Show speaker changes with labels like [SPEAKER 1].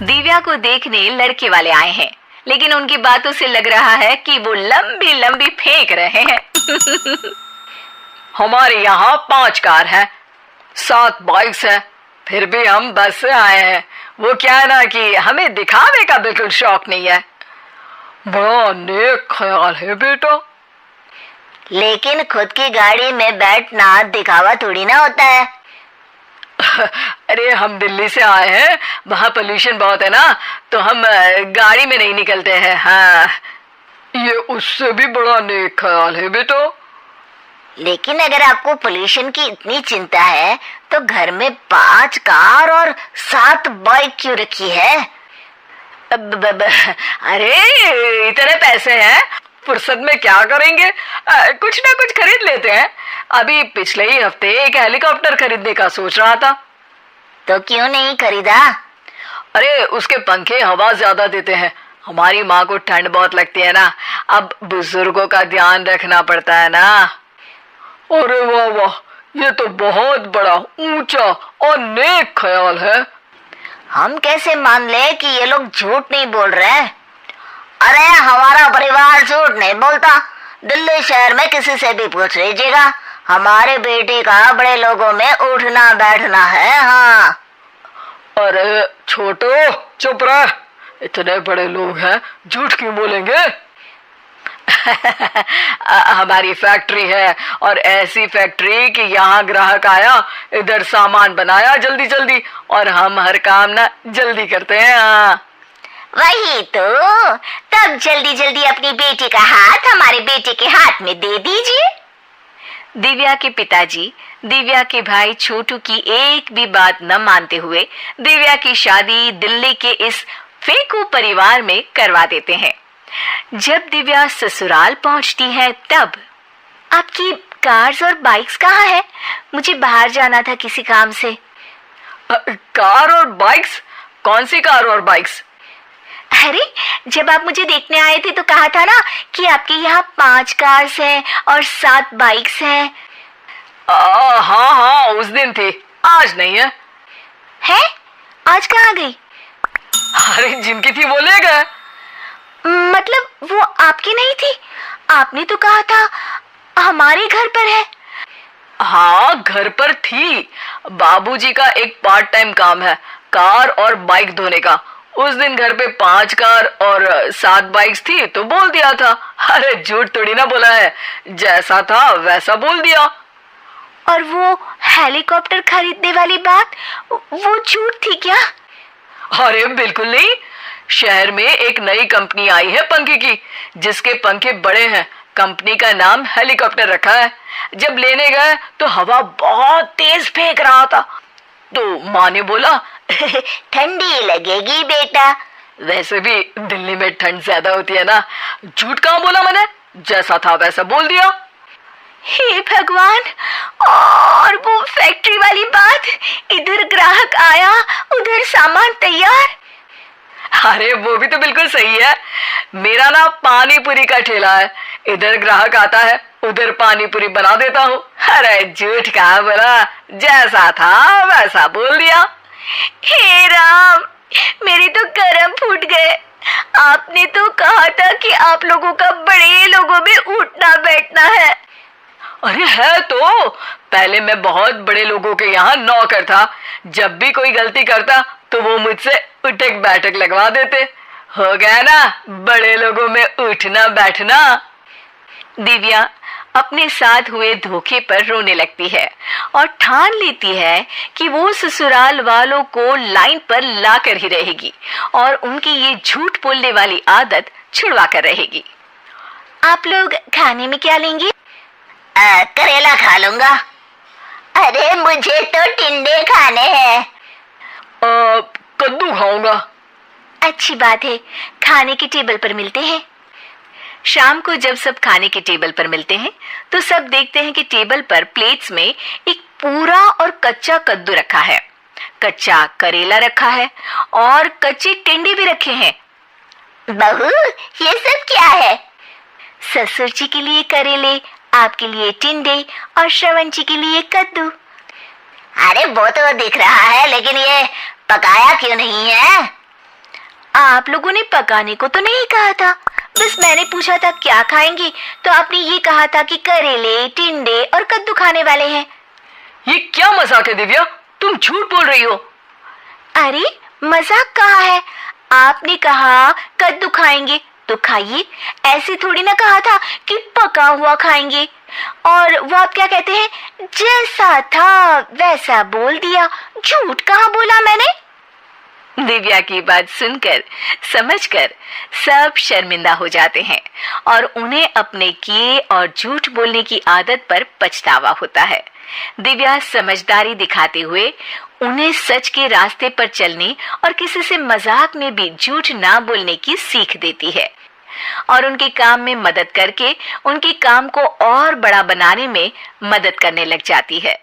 [SPEAKER 1] दिव्या को देखने लड़के वाले आए हैं, लेकिन उनकी बातों से लग रहा है कि वो लंबी लंबी फेंक रहे हैं।
[SPEAKER 2] हमारे यहाँ 5 कार है, 7 बाइक्स है, फिर भी हम बस से आए हैं। वो क्या है ना कि हमें दिखावे का बिल्कुल शौक नहीं है। बड़ा नेक ख्याल है बेटा।
[SPEAKER 3] लेकिन खुद की गाड़ी में बैठना दिखावा थोड़ी ना होता है।
[SPEAKER 2] अरे हम दिल्ली से आए हैं, वहाँ पोल्यूशन बहुत है ना, तो हम गाड़ी में नहीं निकलते हैं। हाँ, ये उससे भी बड़ा नेक ख्याल है बेटा।
[SPEAKER 3] लेकिन अगर आपको पोल्यूशन की इतनी चिंता है तो घर में 5 कार और 7 बाइक क्यों रखी है?
[SPEAKER 2] अरे इतने पैसे हैं, फुर्सत में क्या करेंगे, कुछ ना कुछ खरीद लेते हैं। अभी पिछले ही हफ्ते एक हेलीकॉप्टर खरीदने का सोच रहा था।
[SPEAKER 3] तो क्यों नहीं खरीदा?
[SPEAKER 2] अरे उसके पंखे हवा ज्यादा देते हैं, हमारी माँ को ठंड बहुत लगती है ना, अब बुजुर्गों का ध्यान रखना पड़ता है ना। अरे वाह वाह, ये तो बहुत बड़ा ऊंचा और नेक ख्याल है।
[SPEAKER 3] हम कैसे मान ले कि ये लोग झूठ नहीं बोल रहे? अरे हमारा परिवार झूठ नहीं बोलता। दिल्ली शहर में किसी से भी पूछ लीजिएगा, हमारे बेटे का बड़े लोगों में उठना बैठना है। हाँ।
[SPEAKER 2] अरे छोटो चुप रह, इतने बड़े लोग हैं, झूठ क्यों बोलेंगे? हमारी फैक्ट्री है, और ऐसी फैक्ट्री कि यहाँ ग्राहक आया, इधर सामान बनाया जल्दी जल्दी, और हम हर काम ना जल्दी करते हैं। हाँ
[SPEAKER 3] वही तो, तब जल्दी जल्दी अपनी बेटी का हाथ हमारे बेटे के हाथ में दे दीजिए।
[SPEAKER 1] दिव्या के पिताजी दिव्या के भाई छोटू की एक भी बात न मानते हुए दिव्या की शादी दिल्ली के इस फेकू परिवार में करवा देते हैं। जब दिव्या ससुराल पहुंचती है तब आपकी कार्स और बाइक्स कहाँ है? मुझे बाहर जाना था किसी काम से।
[SPEAKER 2] कार और बाइक्स? कौन सी कार और बाइक्स?
[SPEAKER 1] अरे जब आप मुझे देखने आए थे तो कहा था ना कि आपके यहाँ 5 कार्स हैं और 7 बाइक्स हैं।
[SPEAKER 2] हाँ हाँ उस दिन थी, आज नहीं है।
[SPEAKER 1] है? आज कहाँ गई?
[SPEAKER 2] अरे जिनकी थी वो ले गए।
[SPEAKER 1] मतलब वो आपकी नहीं थी? आपने तो कहा था हमारे घर पर है।
[SPEAKER 2] हाँ घर पर थी, बाबूजी का एक पार्ट टाइम काम है, कार और बाइक धोने का। उस दिन घर पे 5 कार और 7 बाइक्स थी तो बोल दिया था। अरे झूठ थोड़ी ना बोला है, जैसा था वैसा बोल दिया।
[SPEAKER 1] और वो हेलीकॉप्टर खरीदने वाली बात, वो झूठ थी क्या?
[SPEAKER 2] अरे बिल्कुल नहीं, शहर में एक नई कंपनी आई है पंखे की, जिसके पंखे बड़े हैं। कंपनी का नाम हेलीकॉप्टर रखा है। जब लेने गए तो हवा बहुत तेज फेंक रहा था, तो माँ ने बोला
[SPEAKER 3] ठंडी लगेगी बेटा।
[SPEAKER 2] वैसे भी दिल्ली में ठंड ज्यादा होती है ना। झूठ कहाँ बोला मैंने, जैसा था वैसा बोल दिया।
[SPEAKER 1] हे भगवान, और वो फैक्ट्री वाली बात, इधर ग्राहक आया उधर सामान तैयार।
[SPEAKER 2] अरे वो भी तो बिल्कुल सही है। मेरा ना पानी पूरी का ठेला है, इधर ग्राहक आता है उधर पानी पूरी बना देता हूँ। अरे झूठ कहाँ बोला, जैसा था वैसा बोल दिया।
[SPEAKER 1] हे राम, मेरे तो कर्म फूट गए। आपने तो कहा था कि आप लोगों का बड़े लोगों में उठना बैठना है।
[SPEAKER 2] अरे है तो, पहले मैं बहुत बड़े लोगों के यहाँ नौकर था। जब भी कोई गलती करता तो वो मुझसे उठक बैठक लगवा देते। हो गया ना बड़े लोगों में उठना बैठना।
[SPEAKER 1] दिव्या अपने साथ हुए धोखे पर रोने लगती है और ठान लेती है कि वो ससुराल वालों को लाइन पर लाकर ही रहेगी और उनकी ये झूठ बोलने वाली आदत छुड़वा कर रहेगी। आप लोग खाने में क्या लेंगे?
[SPEAKER 3] करेला खा लूंगा। अरे मुझे तो टिंडे खाने हैं।
[SPEAKER 2] कद्दू खाऊंगा।
[SPEAKER 1] अच्छी बात है, खाने के टेबल पर मिलते हैं। शाम को जब सब खाने के टेबल पर मिलते हैं तो सब देखते हैं कि टेबल पर प्लेट्स में एक पूरा और कच्चा कद्दू रखा है, कच्चा करेला रखा है और कच्चे टिंडे भी रखे हैं।
[SPEAKER 3] बहू ये सब क्या है?
[SPEAKER 1] ससुर जी के लिए करेले, आपके लिए टिंडे और श्रवण जी के लिए कद्दू।
[SPEAKER 3] अरे वो तो दिख रहा है, लेकिन ये पकाया क्यों नहीं है?
[SPEAKER 1] आप लोगों ने पकाने को तो नहीं कहा था, बस मैंने पूछा था क्या खाएंगी, तो आपने ये कहा था कि करेले, टिंडे और कद्दू खाने वाले हैं।
[SPEAKER 2] ये क्या मजाक है दिव्या, तुम झूठ बोल रही हो।
[SPEAKER 1] अरे मजाक कहाँ है, आपने कहा कद्दू खाएंगे तो खाइए, ऐसे थोड़ी ना कहा था कि पका हुआ खाएंगे। और वो आप क्या कहते हैं, जैसा था वैसा बोल दिया, झूठ कहाँ बोला मैंने। दिव्या की बात सुनकर, समझकर सब शर्मिंदा हो जाते हैं और उन्हें अपने किए और झूठ बोलने की आदत पर पछतावा होता है। दिव्या समझदारी दिखाते हुए उन्हें सच के रास्ते पर चलने और किसी से मजाक में भी झूठ ना बोलने की सीख देती है और उनके काम में मदद करके उनके काम को और बड़ा बनाने में मदद करने लग जाती है।